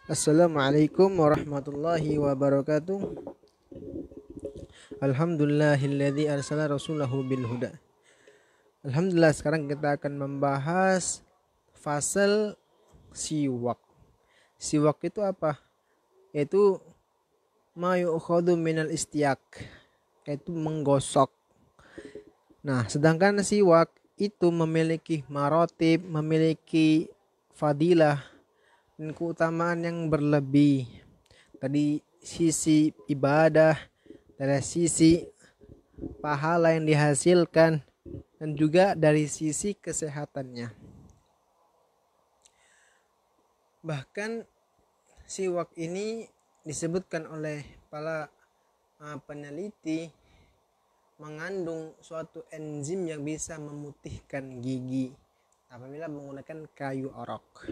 Assalamualaikum warahmatullahi wabarakatuh. Alhamdulillahilladzi arsala rasulahu bil huda. Alhamdulillah, sekarang kita akan membahas fasal siwak. Siwak itu apa? Yaitu ma yu'khadhu minal istiyak, yaitu menggosok. Nah, sedangkan siwak itu memiliki marotib, memiliki fadilah dan keutamaan yang berlebih. Tadi sisi ibadah, dari sisi pahala yang dihasilkan, dan juga dari sisi kesehatannya. Bahkan siwak ini disebutkan oleh para peneliti mengandung suatu enzim yang bisa memutihkan gigi apabila menggunakan kayu orok.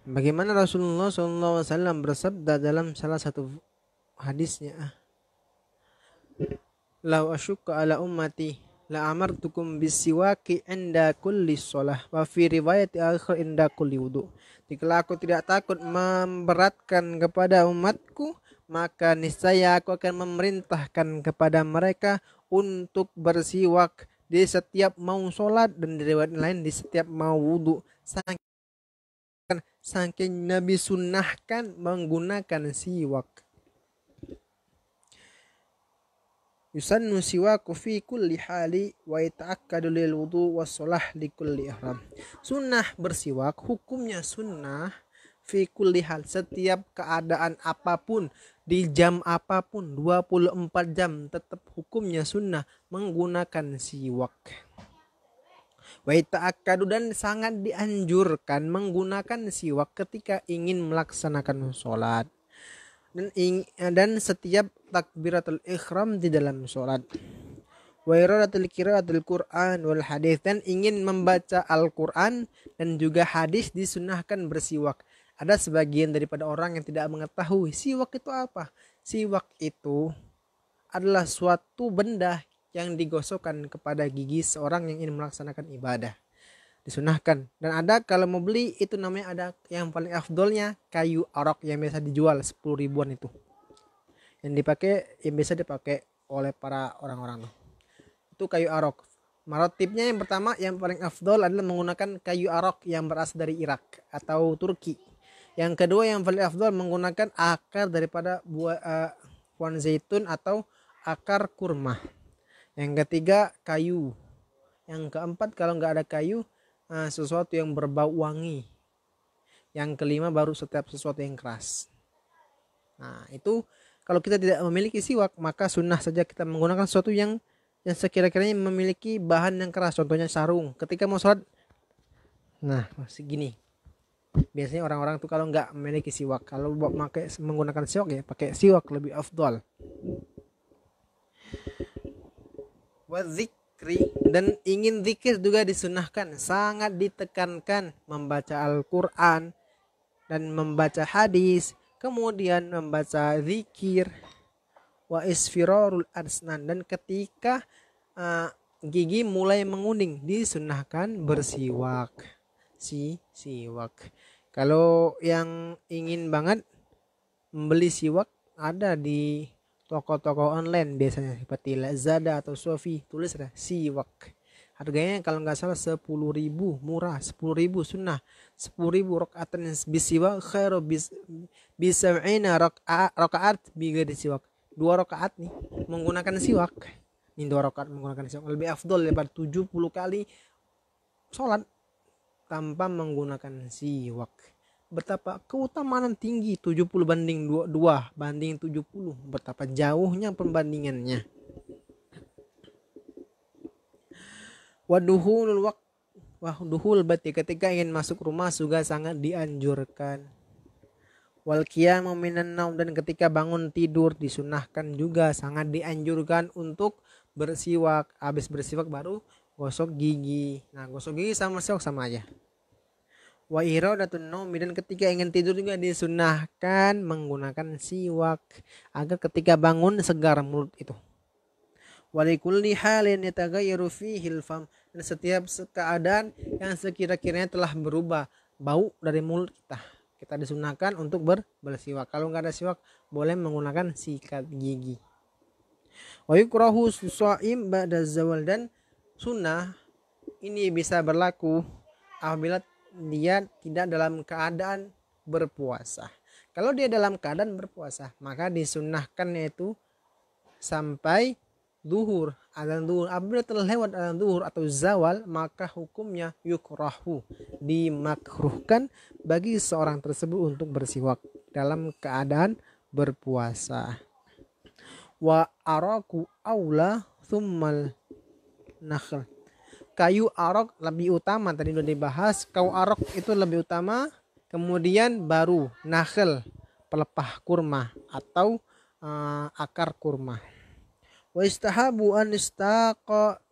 Bagaimana Rasulullah SAW bersabda dalam salah satu hadisnya, "Lau asyukka ala ummati la amartukum bisiwaki inda kulli shalah wa fi riwayati akhir inda kulli wudu." Jika aku tidak takut memberatkan kepada umatku, maka niscaya aku akan memerintahkan kepada mereka untuk bersiwak di setiap mau sholat, dan di riwayat lain di setiap mau wudu. Saking Nabi sunnahkan menggunakan siwak. Yusannu siwaku fi kulli hali wa yata'akkadu lil wudu was shalah li kulli ihram. Sunnah bersiwak, hukumnya sunnah fi kulli hal, setiap keadaan apapun, di jam apapun, 24 jam tetap hukumnya sunnah menggunakan siwak. Wa yata'akkadu, dan sangat dianjurkan menggunakan siwak ketika ingin melaksanakan sholat dan setiap takbiratul ihram di dalam sholat. Wa iradatul qiraatul Qur'an wal hadis, dan ingin membaca Al-Qur'an dan juga hadis disunahkan bersiwak. Ada sebagian daripada orang yang tidak mengetahui siwak itu apa. Siwak itu adalah suatu benda yang digosokkan kepada gigi seorang yang ingin melaksanakan ibadah. Disunahkan. Dan ada kalau mau beli itu namanya, ada yang paling afdolnya kayu arok yang biasa dijual 10 ribuan itu. Yang dipakai, yang biasa dipakai oleh para orang-orang tuh. Itu kayu arok. Marotipnya yang pertama, yang paling afdol adalah menggunakan kayu arok yang berasal dari Irak atau Turki. Yang kedua yang paling afdol menggunakan akar daripada buah pohon zaitun atau akar kurma. Yang ketiga kayu. Yang keempat kalau nggak ada kayu, sesuatu yang berbau wangi. Yang kelima baru setiap sesuatu yang keras. Nah itu kalau kita tidak memiliki siwak, maka sunnah saja kita menggunakan sesuatu yang sekira-kiranya memiliki bahan yang keras. Contohnya sarung. Ketika mau sholat, nah segini. Biasanya orang-orang tuh kalau nggak memiliki siwak, kalau menggunakan siwak ya pakai siwak lebih afdal. Wadzikri, dan ingin zikir juga disunahkan, sangat ditekankan membaca Al-Quran dan membaca hadis, kemudian membaca zikir. Wa isfirarul arsnan, dan ketika gigi mulai menguning disunahkan bersiwak. Siwak. Kalau yang ingin banget membeli siwak, ada di toko-toko online biasanya seperti Lazada atau Shopee, tulis ada siwak. Harganya kalau nggak salah 10.000, murah. 10.000 sunnah. 10.000 rakaatan bisiwak khairu bisab'ina rakaat bighairi siwak. 2 rakaat nih menggunakan siwak. Ini 2 rakaat menggunakan siwak lebih afdol daripada 70 kali sholat tanpa menggunakan siwak. Betapa keutamaan tinggi, 70 banding 2 banding 70, betapa jauhnya pembandingannya. Waduhul bati, ketika ingin masuk rumah juga sangat dianjurkan. Wal qiyamu minan naum, dan ketika bangun tidur disunahkan juga, sangat dianjurkan untuk bersiwak. Habis bersiwak baru gosok gigi. Nah gosok gigi sama siwak sama aja. Wa iradatun naum, dan ketika ingin tidur juga disunahkan menggunakan siwak agar ketika bangun segar mulut itu. Wa likulli halin yataghayyaru fihi al-fam, dan setiap keadaan yang sekira-kiranya telah berubah bau dari mulut kita. Kita disunahkan untuk bersiwak. Kalau nggak ada siwak, boleh menggunakan sikat gigi. Wa yukrahu shaim ba'da zawal, dan sunnah ini bisa berlaku apabila dia tidak dalam keadaan berpuasa. Kalau dia dalam keadaan berpuasa, maka disunnahkan yaitu sampai duhur, azan duhur. Apabila telah lewat azan duhur atau zawal, maka hukumnya yukrahu, dimakruhkan bagi seorang tersebut untuk bersiwak dalam keadaan berpuasa. Wa araku aula thummal nakhl. Kayu arok lebih utama, tadi sudah dibahas. Kayu arok itu lebih utama, kemudian baru nakhl, pelepah kurma atau akar kurma. Wa istahabu an istaqa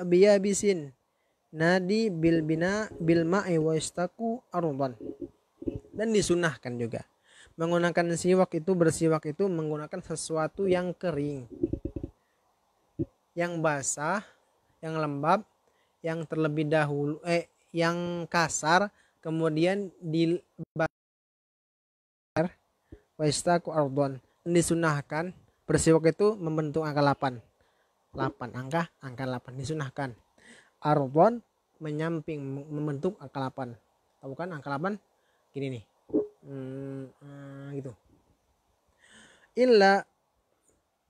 biyabisin nadi bil bina bil ma'i wa istaku ardan. Dan disunahkan juga menggunakan siwak itu, bersiwak itu menggunakan sesuatu yang kering, yang basah, yang lembab, yang terlebih dahulu yang kasar, kemudian dibakar wa istaku ardan. Disunahkan bersiwak itu membentuk angka 8. Angka 8 disunahkan. Ardan menyamping, membentuk angka 8. Tahu kan angka 8? Gini nih. Gitu. Illa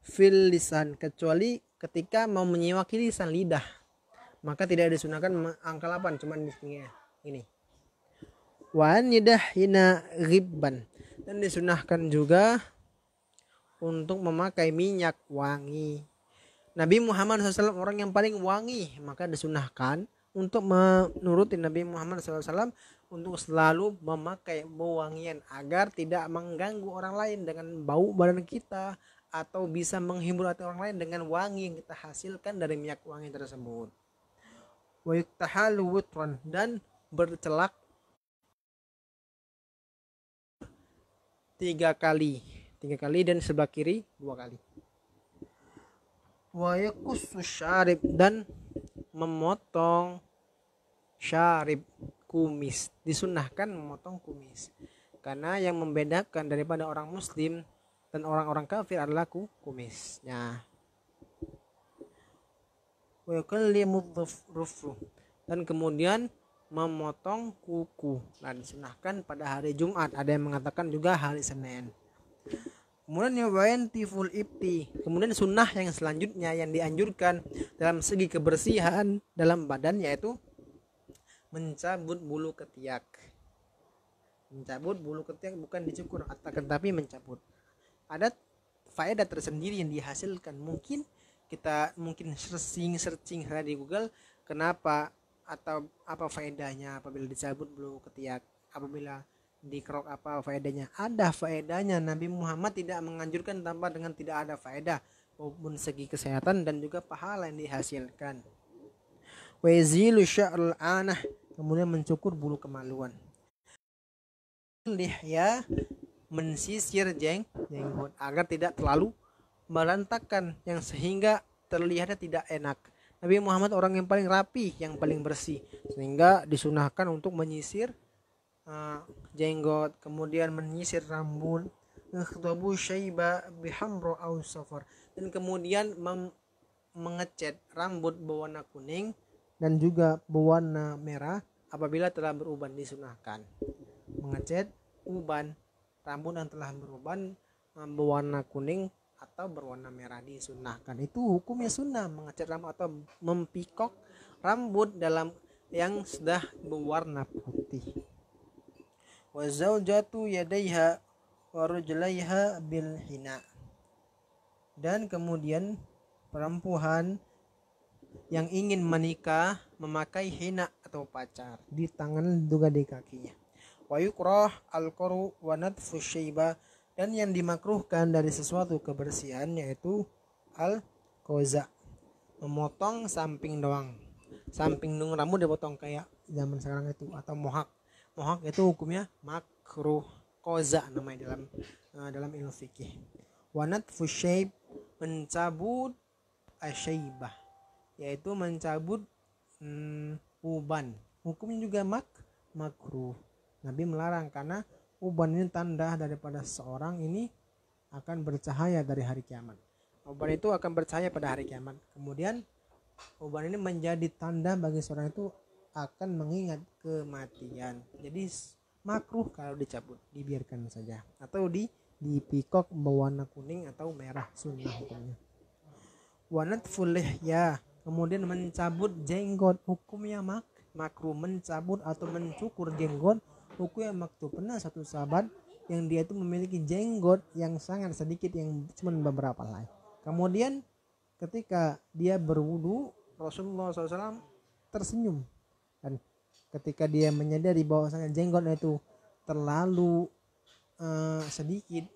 fil lisan, kecuali ketika mau menyiwaki lisan, lidah, maka tidak disunahkan angka 8, cuman di sini ini. Wa nidahina ghibban, dan disunahkan juga untuk memakai minyak wangi. Nabi Muhammad SAW orang yang paling wangi, maka disunahkan untuk menuruti Nabi Muhammad SAW untuk selalu memakai bau wangian agar tidak mengganggu orang lain dengan bau badan kita, atau bisa menghibur hati orang lain dengan wangi yang kita hasilkan dari minyak wangi tersebut. Wa yuktahalu wutran, dan bercelak 3 kali dan sebelah kiri 2 kali. Wa yakussu syarib, dan memotong syarib, kumis. Disunahkan memotong kumis, karena yang membedakan daripada orang muslim dan orang-orang kafir adalah kumisnya. Wa yukallimu dhufru, dan kemudian memotong kuku. Nah, disunahkan pada hari Jumat, ada yang mengatakan juga hari Senin. Kemudian wayantiful ibti, kemudian sunnah yang selanjutnya yang dianjurkan dalam segi kebersihan dalam badan, yaitu mencabut bulu ketiak. Mencabut bulu ketiak bukan dicukur, tetapi mencabut. Ada faedah tersendiri yang dihasilkan. Mungkin kita searching di Google, kenapa atau apa faedahnya apabila dicabut bulu ketiak, apabila dikerok apa faedahnya. Ada faedahnya. Nabi Muhammad tidak menganjurkan tanpa dengan tidak ada faedah, maupun segi kesehatan dan juga pahala yang dihasilkan. Wa yazilu sya'rul anah, kemudian mencukur bulu kemaluan. Lihya, mensisir jenggot agar tidak terlalu berantakan yang sehingga terlihatnya tidak enak. Nabi Muhammad orang yang paling rapi, yang paling bersih, sehingga disunahkan untuk menyisir jenggot, kemudian menyisir rambut, ikhdabu syaiba bihamra aw safar, dan kemudian mengecat rambut berwarna kuning dan juga berwarna merah apabila telah beruban. Disunahkan mengecat uban, rambut yang telah beruban berwarna kuning atau berwarna merah, disunahkan. Itu hukumnya sunnah, mengecat rambut atau mempikok rambut dalam yang sudah berwarna putih. Wa zaujatu yadaiha wa rujlaiha bil hina, dan kemudian perempuan yang ingin menikah memakai hina atau pacar di tangan juga di kakinya. Wa yukrah al-qaru wa nadfu syaiba, dan yang dimakruhkan dari sesuatu kebersihan yaitu al-qaza, memotong samping doang. Samping rambut dipotong kayak zaman sekarang itu, atau mohak. Mohak itu hukumnya makruh. Qaza namanya dalam ilmu fikih. Wa nadfu syaib, mencabut asyaibah, yaitu mencabut uban. Hukumnya juga makruh. Nabi melarang karena uban ini tanda daripada seorang ini akan bercahaya dari hari kiamat. Uban itu akan bercahaya pada hari kiamat. Kemudian uban ini menjadi tanda bagi seorang itu akan mengingat kematian. Jadi makruh kalau dicabut, dibiarkan saja, atau dipikok berwarna kuning atau merah, sunnah hukumnya. Wanatful lihya, kemudian mencabut jenggot, hukumnya makruh. Mencabut atau mencukur jenggot hukumnya makruh. Pernah satu sahabat yang dia itu memiliki jenggot yang sangat sedikit, yang cuma beberapa helai. Kemudian ketika dia berwudu, Rasulullah SAW tersenyum, dan ketika dia menyadari bahwasanya jenggotnya itu terlalu sedikit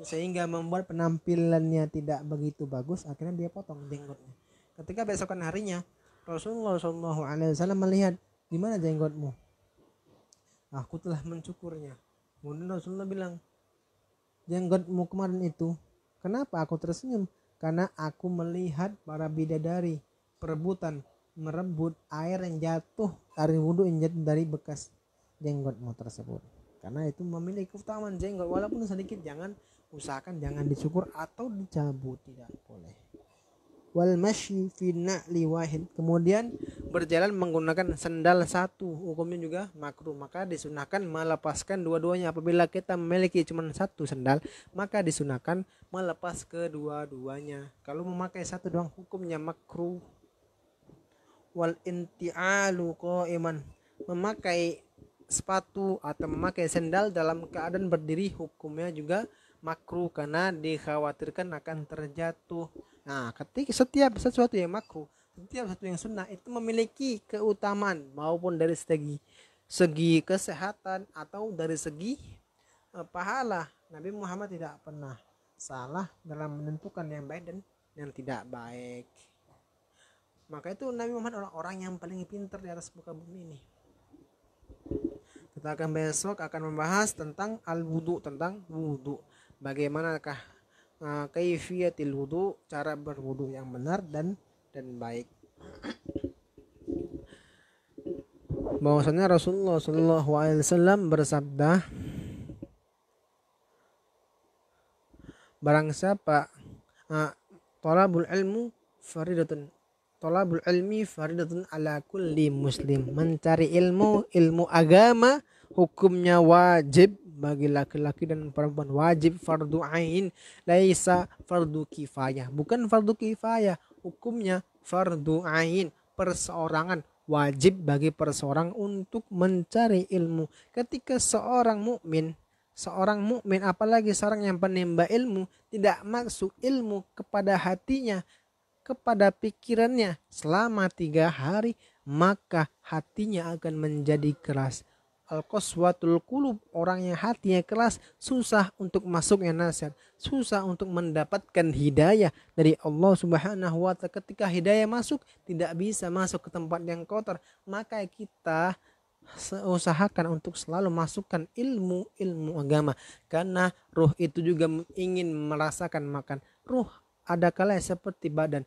sehingga membuat penampilannya tidak begitu bagus, akhirnya dia potong jenggotnya. Ketika besokan harinya Rasulullah SAW melihat, di mana jenggotmu? Aku telah mencukurnya. Kemudian Rasulullah bilang, jenggotmu kemarin itu, kenapa aku tersenyum? Karena aku melihat para bidadari perebutan merebut air yang jatuh, air wudhu yang jatuh dari bekas jenggotmu tersebut. Karena itu memiliki keutamaan jenggot, walaupun sedikit, usahakan jangan dicukur atau dicabut, tidak boleh. Wal masyi fi na'li wahid, kemudian berjalan menggunakan sendal satu, hukumnya juga makruh. Maka disunahkan melepaskan dua-duanya. Apabila kita memiliki cuma satu sendal, maka disunahkan melepas kedua-duanya. Kalau memakai satu doang, hukumnya makruh. Wal inti'alu qa'iman, memakai sepatu atau memakai sendal dalam keadaan berdiri, hukumnya juga makruh karena dikhawatirkan akan terjatuh. Nah, ketika setiap sesuatu yang makruh, setiap sesuatu yang sunnah itu memiliki keutamaan, maupun dari segi kesehatan atau dari segi pahala. Nabi Muhammad tidak pernah salah dalam menentukan yang baik dan yang tidak baik. Maka itu Nabi Muhammad orang yang paling pintar di atas muka bumi ini. Kita akan besok membahas tentang al-wudu, tentang wudu. Bagaimanakah kaifiyatil wudu, cara berwudu yang benar dan baik. Bahwasanya Rasulullah SAW bersabda, barang siapa talabul ilmi faridatun ala kulli muslim, mencari ilmu agama hukumnya wajib bagi laki-laki dan perempuan, wajib fardu ain, laisa fardu kifayah, bukan fardu kifayah, hukumnya fardu ain, perseorangan, wajib bagi perseorang untuk mencari ilmu. Ketika seorang mukmin apalagi seorang yang penimba ilmu tidak masuk ilmu kepada hatinya, kepada pikirannya selama 3 hari, maka hatinya akan menjadi keras. Al-qaswatul qulub, orang yang hatinya keras susah untuk masuknya nasihat, susah untuk mendapatkan hidayah dari Allah Subhanahu wa ta'ala. Ketika hidayah masuk, tidak bisa masuk ke tempat yang kotor. Maka kita usahakan untuk selalu masukkan ilmu agama, karena ruh itu juga ingin merasakan makan. Ruh ada kalanya seperti badan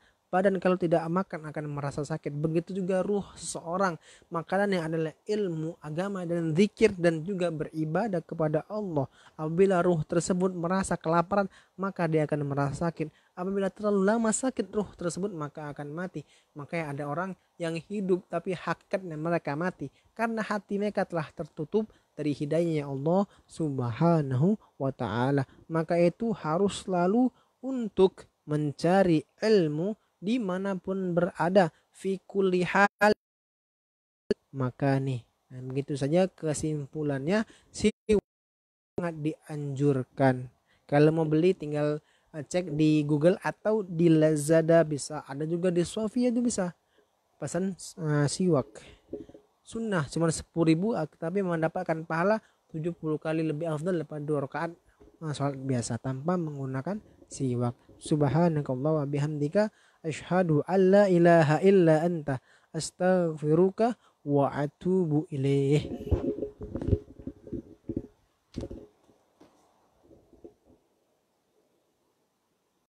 kalau tidak makan akan merasa sakit. Begitu juga ruh seseorang, makanannya adalah ilmu agama dan zikir dan juga beribadah kepada Allah. Apabila ruh tersebut merasa kelaparan, maka dia akan merasa sakit. Apabila terlalu lama sakit ruh tersebut, maka akan mati. Makanya ada orang yang hidup tapi hakikatnya mereka mati, karena hati mereka telah tertutup dari hidayahnya Allah Subhanahu wa ta'ala. Maka itu harus selalu untuk mencari ilmu dimanapun berada, fi kulli hal. Maka nih, begitu saja kesimpulannya, sangat dianjurkan. Kalau mau beli tinggal cek di Google atau di Lazada, bisa ada juga di Shopee, itu bisa pesan siwak sunnah cuma 10.000, tapi mendapatkan pahala 70 kali lebih afdal daripada 2 rakaat salat biasa tanpa menggunakan siwak. Subhanakallah wa bihamdika asyhadu an la ilaha illa anta astaghfiruka wa atubu ilaih.